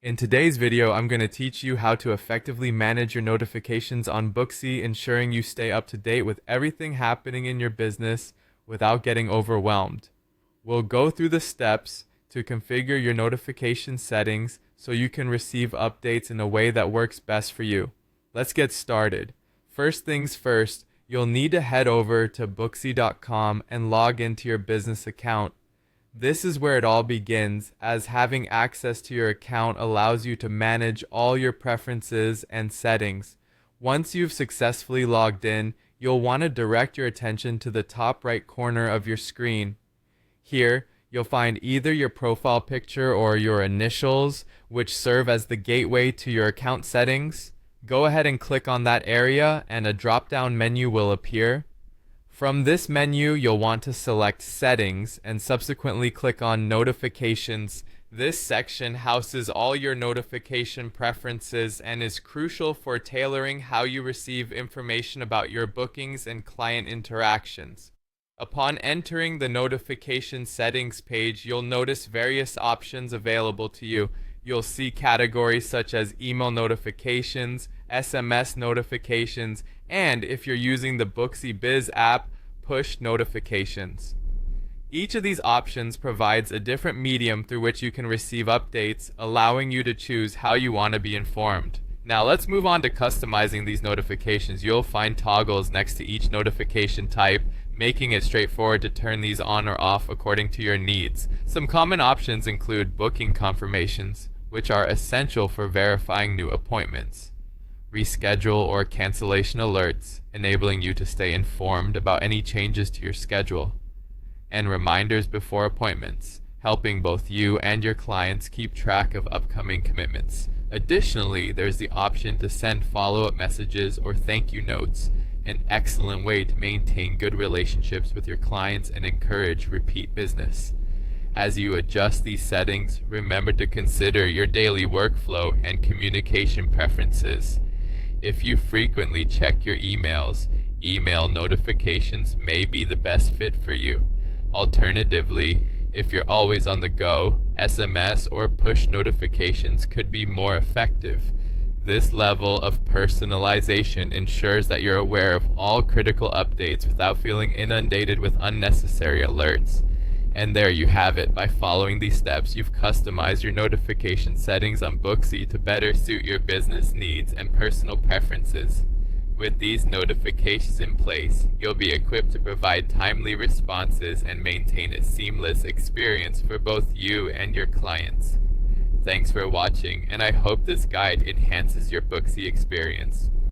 In today's video, I'm going to teach you how to effectively manage your notifications on Booksy, ensuring you stay up to date with everything happening in your business without getting overwhelmed. We'll go through the steps to configure your notification settings so you can receive updates in a way that works best for you. Let's get started. First things first, you'll need to head over to booksy.com and log into your business account. This is where it all begins, as having access to your account allows you to manage all your preferences and settings. Once you've successfully logged in, you'll want to direct your attention to the top right corner of your screen. Here, you'll find either your profile picture or your initials, which serve as the gateway to your account settings. Go ahead and click on that area and a drop-down menu will appear. From this menu, you'll want to select Settings and subsequently click on Notifications. This section houses all your notification preferences and is crucial for tailoring how you receive information about your bookings and client interactions. Upon entering the notification settings page, you'll notice various options available to you. You'll see categories such as email notifications, SMS notifications, and if you're using the Booksy Biz app, push notifications. Each of these options provides a different medium through which you can receive updates, allowing you to choose how you want to be informed. Now let's move on to customizing these notifications. You'll find toggles next to each notification type, making it straightforward to turn these on or off according to your needs. Some common options include booking confirmations, which are essential for verifying new appointments, reschedule or cancellation alerts, enabling you to stay informed about any changes to your schedule, and reminders before appointments, helping both you and your clients keep track of upcoming commitments. Additionally, there's the option to send follow-up messages or thank you notes, an excellent way to maintain good relationships with your clients and encourage repeat business. As you adjust these settings, remember to consider your daily workflow and communication preferences. If you frequently check your emails, email notifications may be the best fit for you. Alternatively, if you're always on the go, SMS or push notifications could be more effective. This level of personalization ensures that you're aware of all critical updates without feeling inundated with unnecessary alerts. And there you have it. By following these steps, you've customized your notification settings on Booksy to better suit your business needs and personal preferences. With these notifications in place, you'll be equipped to provide timely responses and maintain a seamless experience for both you and your clients. Thanks for watching, and I hope this guide enhances your Booksy experience.